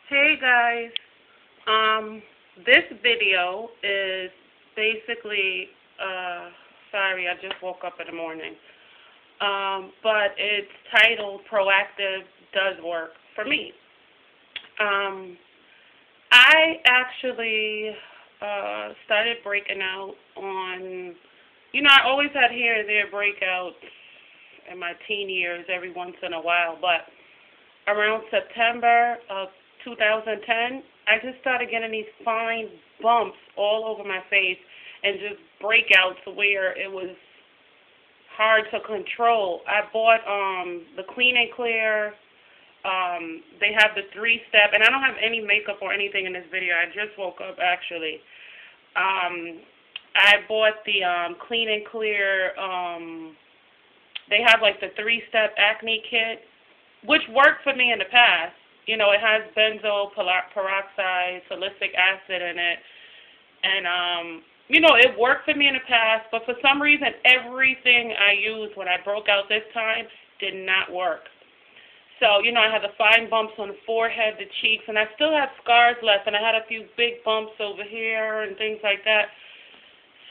Hey guys, this video is basically, sorry, I just woke up in the morning, but it's titled Proactiv Does Work for Me. Um, I actually started breaking out on, I always had here and there breakouts in my teen years every once in a while, but around September of 2010, I just started getting these fine bumps all over my face and just breakouts where it was hard to control. I bought the Clean and Clear. They have the 3-step, and I don't have any makeup or anything in this video. I just woke up actually. I bought the Clean and Clear. They have like the 3-step acne kit, which worked for me in the past. It has benzoyl peroxide, salicylic acid in it, and it worked for me in the past. But for some reason, everything I used when I broke out this time did not work. So I had the fine bumps on the forehead, the cheeks, and I still have scars left, and I had a few big bumps over here and things like that.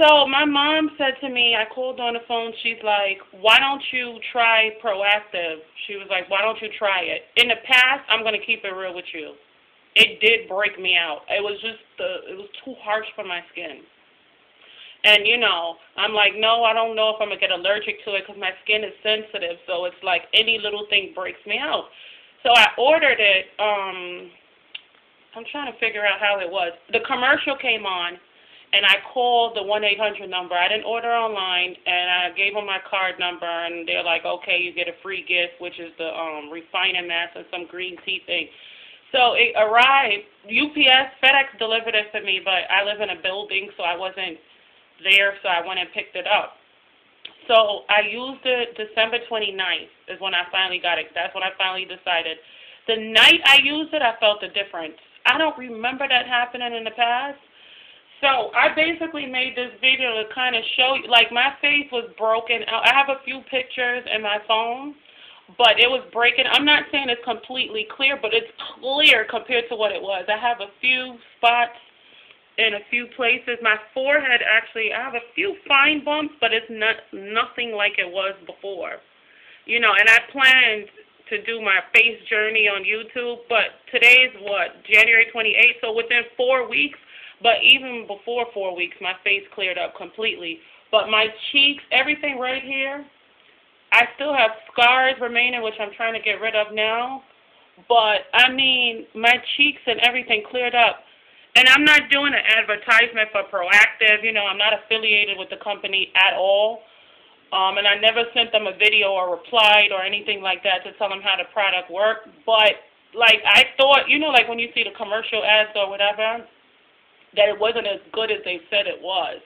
So my mom said to me, I called on the phone, she's like, why don't you try Proactiv? She was like, why don't you try it? In the past, I'm going to keep it real with you. It did break me out. It was just, it was too harsh for my skin. And, I'm like, no, I don't know if I'm going to get allergic to it because my skin is sensitive. So it's like any little thing breaks me out. So I ordered it. I'm trying to figure out how it was. The commercial came on. And I called the 1-800 number. I didn't order online, and I gave them my card number, and they're like, okay, you get a free gift, which is the refining mask and some green tea thing. So it arrived. UPS, FedEx delivered it for me, but I live in a building, so I wasn't there, so I went and picked it up. So I used it December 29th is when I finally got it. That's when I finally decided. The night I used it, I felt the difference. I don't remember that happening in the past. So I basically made this video to kind of show you, like my face was broken. I have a few pictures in my phone, but it was breaking. I'm not saying it's completely clear, but it's clear compared to what it was. I have a few spots in a few places. My forehead, actually, I have a few fine bumps, but it's nothing like it was before. And I planned to do my face journey on YouTube, but today's what, January 28th, so within 4 weeks, but even before 4 weeks, my face cleared up completely. But my cheeks, everything right here, I still have scars remaining, which I'm trying to get rid of now. But, I mean, my cheeks and everything cleared up. And I'm not doing an advertisement for Proactiv. I'm not affiliated with the company at all. And I never sent them a video or replied or anything like that to tell them how the product worked. But, like, I thought, like when you see the commercial ads or whatever, that it wasn't as good as they said it was,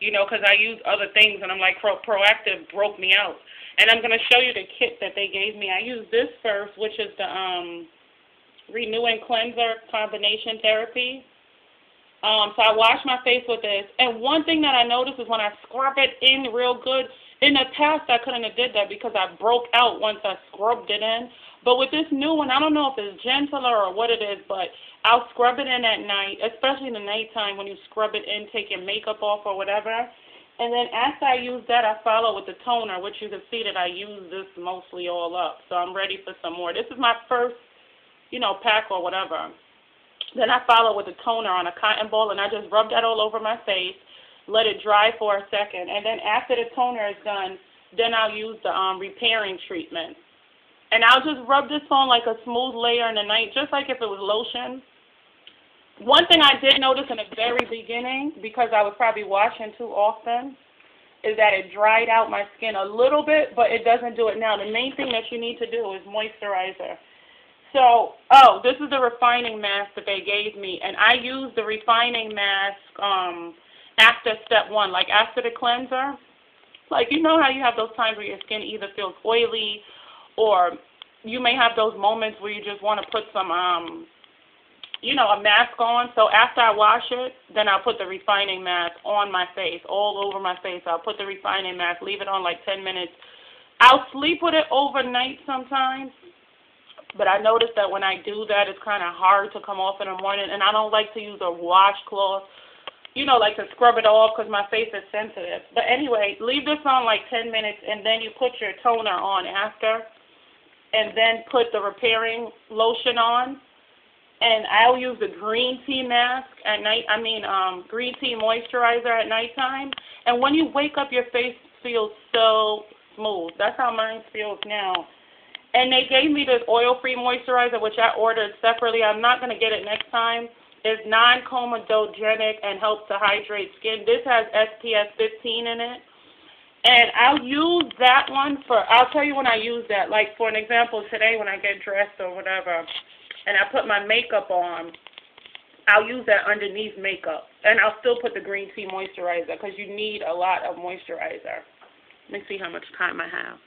because I used other things, and I'm like, Proactiv broke me out. And I'm going to show you the kit that they gave me. I used this first, which is the Renew and Cleanser Combination Therapy. So I washed my face with this. And one thing that I noticed is when I scrub it in real good, in the past I couldn't have did that because I broke out once I scrubbed it in. But with this new one, I don't know if it's gentler or what it is, but I'll scrub it in at night, especially in the nighttime when you scrub it in, take your makeup off or whatever. And then after I use that, I follow with the toner, which you can see that I use this mostly all up. So I'm ready for some more. This is my first, pack or whatever. Then I follow with the toner on a cotton ball, and I just rub that all over my face, let it dry for a second. And then after the toner is done, then I'll use the repairing treatment. And I'll just rub this on like a smooth layer in the night, just like if it was lotion. One thing I did notice in the very beginning, because I was probably washing too often, is that it dried out my skin a little bit, but it doesn't do it now. The main thing that you need to do is moisturizer. So, this is the refining mask that they gave me, and I used the refining mask after step 1, like after the cleanser. Like, how you have those times where your skin either feels oily, or you may have those moments where you just want to put some, a mask on. So after I wash it, then I'll put the refining mask on my face, all over my face. I'll put the refining mask, leave it on like 10 minutes. I'll sleep with it overnight sometimes. But I noticed that when I do that, it's kind of hard to come off in the morning, and I don't like to use a washcloth, like to scrub it off because my face is sensitive. But anyway, leave this on like 10 minutes, and then you put your toner on after, and then put the repairing lotion on. And I'll use the green tea mask at night. Green tea moisturizer at nighttime. And when you wake up, your face feels so smooth. That's how mine feels now. And they gave me this oil-free moisturizer, which I ordered separately. I'm not going to get it next time. It's non-comedogenic and helps to hydrate skin. This has SPF 15 in it. And I'll use that one I'll tell you when I use that. Like, for an example, today when I get dressed or whatever, and I put my makeup on, I'll use that underneath makeup. And I'll still put the green tea moisturizer because you need a lot of moisturizer. Let me see how much time I have.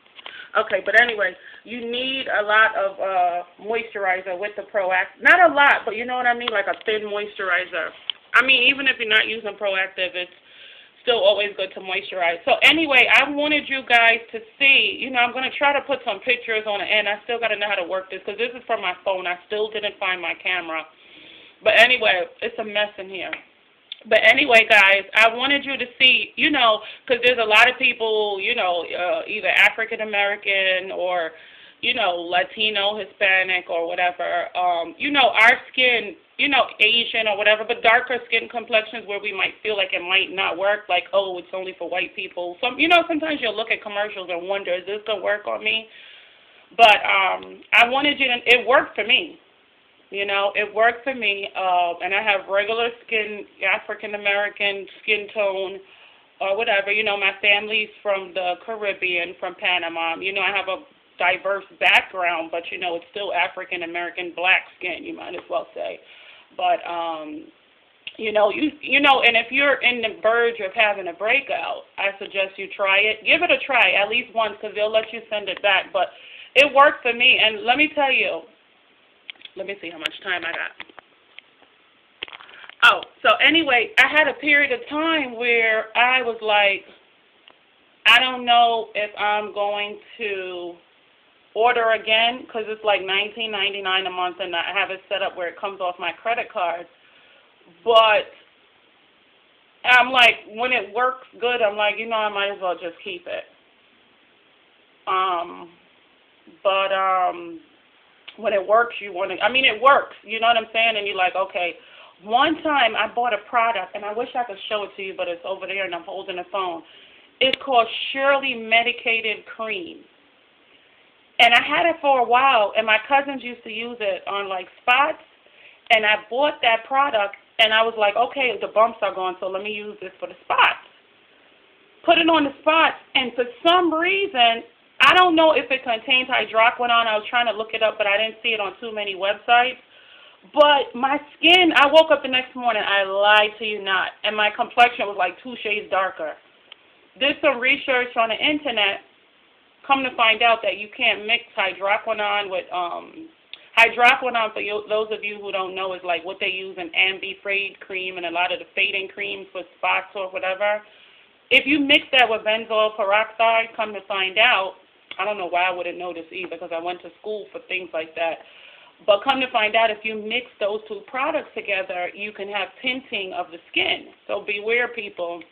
Okay, but anyway, you need a lot of moisturizer with the Proactiv. Not a lot, but you know what I mean, like a thin moisturizer. Even if you're not using Proactiv, it's still always good to moisturize. So anyway, I wanted you guys to see, I'm going to try to put some pictures on the end. I still got to know how to work this because this is from my phone. I still didn't find my camera. But anyway, it's a mess in here. But anyway, guys, I wanted you to see, because there's a lot of people, either African-American or, Latino, Hispanic or whatever. Our skin, Asian or whatever, but darker skin complexions where we might feel like it might not work, like, oh, it's only for white people. Sometimes you'll look at commercials and wonder, is this going to work on me? But I wanted you to, it worked for me. It worked for me, and I have regular skin, African-American skin tone, or whatever. My family's from the Caribbean, from Panama. I have a diverse background, but, it's still African-American black skin, you might as well say. But, and if you're in the verge of having a breakout, I suggest you try it. Give it a try at least once because they'll let you send it back. But it worked for me, and let me tell you, let me see how much time I got. Oh, so anyway, I had a period of time where I was like, I don't know if I'm going to order again because it's like $19.99 a month, and I have it set up where it comes off my credit card. But I'm like, when it works good, I'm like, I might as well just keep it. When it works, it works, you know what I'm saying? And you're like, okay. One time I bought a product, and I wish I could show it to you, but it's over there, and I'm holding the phone. It's called Shirley Medicated Cream. And I had it for a while, and my cousins used to use it on, like, spots, and I bought that product, and I was like, okay, the bumps are gone, so let me use this for the spots. Put it on the spots, and for some reason, I don't know if it contains hydroquinone. I was trying to look it up, but I didn't see it on too many websites. But my skin, I woke up the next morning, I lied to you not, and my complexion was like 2 shades darker. Did some research on the internet, come to find out that you can't mix hydroquinone with, hydroquinone, for those of you who don't know, is like what they use in ambifrade cream and a lot of the fading creams for spots or whatever. If you mix that with benzoyl peroxide, come to find out, I don't know why I wouldn't know this either because I went to school for things like that. But come to find out, if you mix those two products together, you can have tinting of the skin. So beware, people.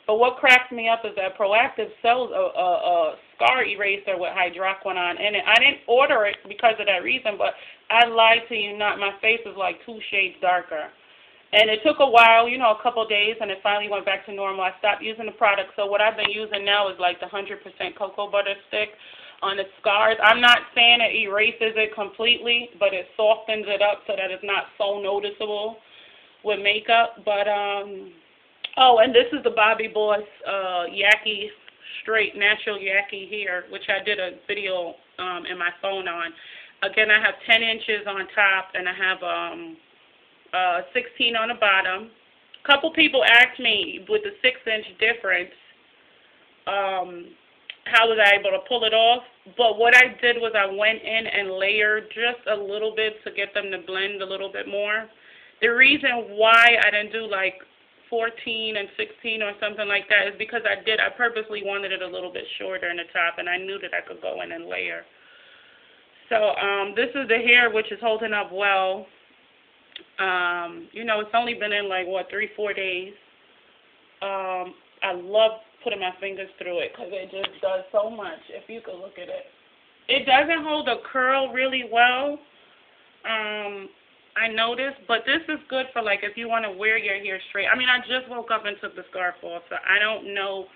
But what cracks me up is that Proactiv sells a scar eraser with hydroquinone in it. I didn't order it because of that reason, but I lied to you not. My face is like 2 shades darker. And it took a while, a couple of days, and it finally went back to normal. I stopped using the product. So what I've been using now is like the 100% cocoa butter stick on the scars. I'm not saying it erases it completely, but it softens it up so that it's not so noticeable with makeup. But, oh, and this is the Bobbi Boss Yaki Straight Natural Yaki hair, which I did a video in my phone on. Again, I have 10 inches on top, and I have 16 on the bottom. A couple people asked me with the 6-inch difference, how was I able to pull it off? But what I did was I went in and layered just a little bit to get them to blend a little bit more. The reason why I didn't do like 14 and 16 or something like that is because I purposely wanted it a little bit shorter in the top, and I knew that I could go in and layer. So this is the hair, which is holding up well. You know, it's only been in like, what, 3-4 days. I love putting my fingers through it because it just does so much. If you could look at it. It doesn't hold a curl really well, I noticed, but this is good for, like, if you want to wear your hair straight. I mean, I just woke up and took the scarf off, so I don't know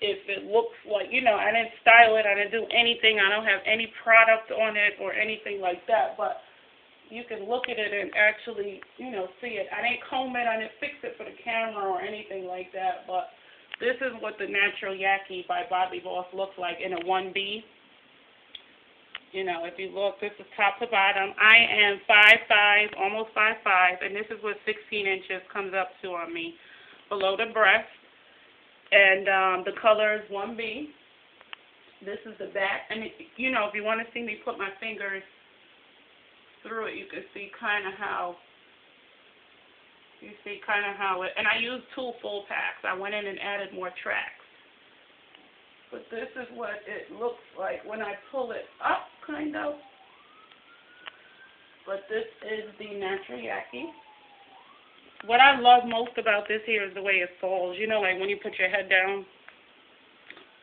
if it looks like, you know, I didn't style it, I didn't do anything, I don't have any product on it or anything like that, but you can look at it and actually, you know, see it. I didn't comb it, I didn't fix it for the camera or anything like that, but this is what the Natural Yaki by Bobbi Boss looks like in a 1B. You know, if you look, this is top to bottom. I am 5'5", almost 5'5", and this is what 16 inches comes up to on me, below the breast. And the color is 1B. This is the back. And, you know, if you want to see me put my fingers through it, you can see kind of how, and I used 2 full packs. I went in and added more tracks. But this is what it looks like when I pull it up, kind of. But this is the Natural Yaki. What I love most about this here is the way it falls. You know, like when you put your head down.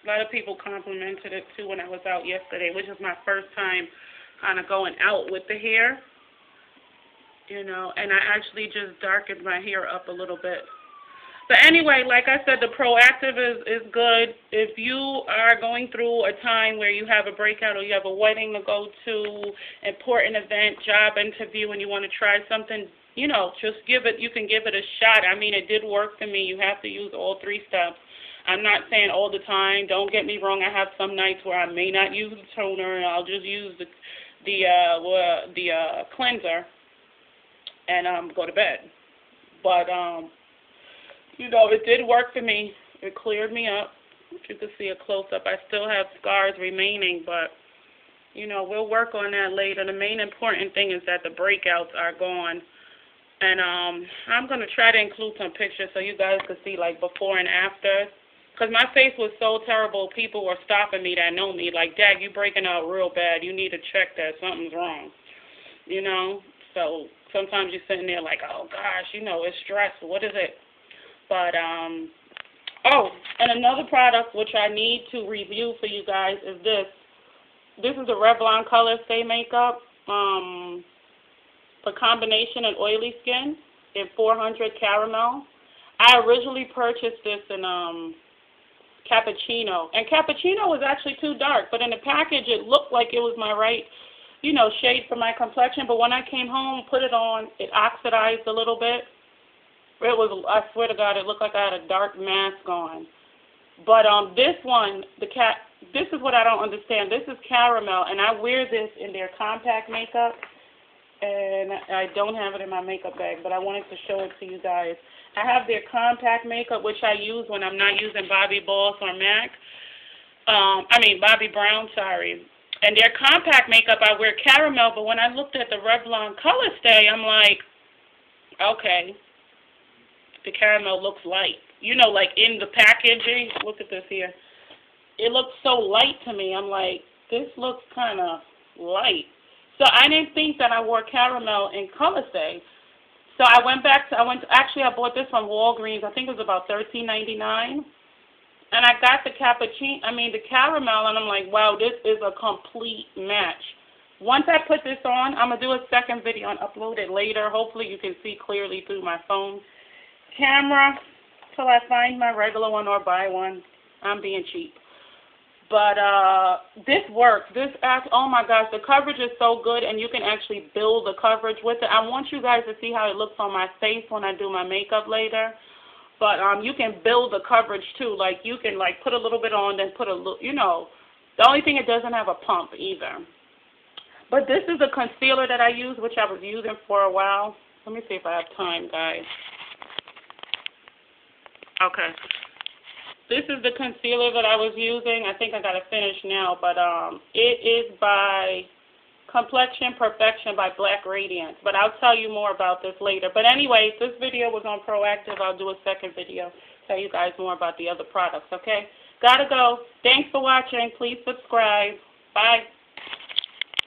A lot of people complimented it, too, when I was out yesterday, which is my first time kind of going out with the hair. You know, and I actually just darkened my hair up a little bit. But anyway, like I said, the Proactiv is good. If you are going through a time where you have a breakout or you have a wedding to go to, important event, job interview, and you want to try something, you know, just give it, you can give it a shot. I mean, it did work for me. You have to use all 3 steps. I'm not saying all the time. Don't get me wrong. I have some nights where I may not use the toner, and I'll just use the cleanser and go to bed. But you know, it did work for me. It cleared me up. If you can see a close-up, I still have scars remaining, but, you know, we'll work on that later. The main important thing is that the breakouts are gone. And I'm going to try to include some pictures so you guys can see, like, before and after. Because my face was so terrible, people were stopping me that know me. Like, Dad, you breaking out real bad. You need to check that. Something's wrong. You know? So sometimes you're sitting there like, oh, gosh, you know, it's stressful. What is it? But, oh, and another product which I need to review for you guys is this. This is the Revlon COLORSTAY makeup for combination and oily skin in 400 caramel. I originally purchased this in cappuccino. And cappuccino was actually too dark, but in the package it looked like it was my right, you know, shade for my complexion. But when I came home, put it on, it oxidized a little bit. It was, I swear to God, it looked like I had a dark mask on. But this one, this is what I don't understand. This is caramel, and I wear this in their compact makeup, and I don't have it in my makeup bag, but I wanted to show it to you guys. I have their compact makeup, which I use when I'm not using Bobbi Boss or MAC. Bobbi Brown, sorry. And their compact makeup, I wear caramel, but when I looked at the Revlon COLORSTAY, I'm like, okay. The caramel looks light. You know, like in the packaging, look at this here. It looks so light to me. I'm like, this looks kind of light. So I didn't think that I wore caramel in COLORSTAY. So I went back to, I bought this from Walgreens. I think it was about $13.99. And I got the the caramel, and I'm like, wow, this is a complete match. Once I put this on, I'm going to do a second video and upload it later. Hopefully you can see clearly through my phone camera till I find my regular one or buy one. I'm being cheap. But this works. Oh my gosh, the coverage is so good, and you can actually build the coverage with it. I want you guys to see how it looks on my face when I do my makeup later. But you can build the coverage too. Like you can like put a little bit on, then put a little, you know. The only thing, it doesn't have a pump either. But this is a concealer that I use, which I was using for a while. Let me see if I have time, guys. Okay. This is the concealer that I was using. I think I got to finish now, but it is by Complexion Perfection by Black Radiance. But I'll tell you more about this later. But anyway, this video was on Proactiv. I'll do a second video, tell you guys more about the other products, okay? Gotta go. Thanks for watching. Please subscribe. Bye.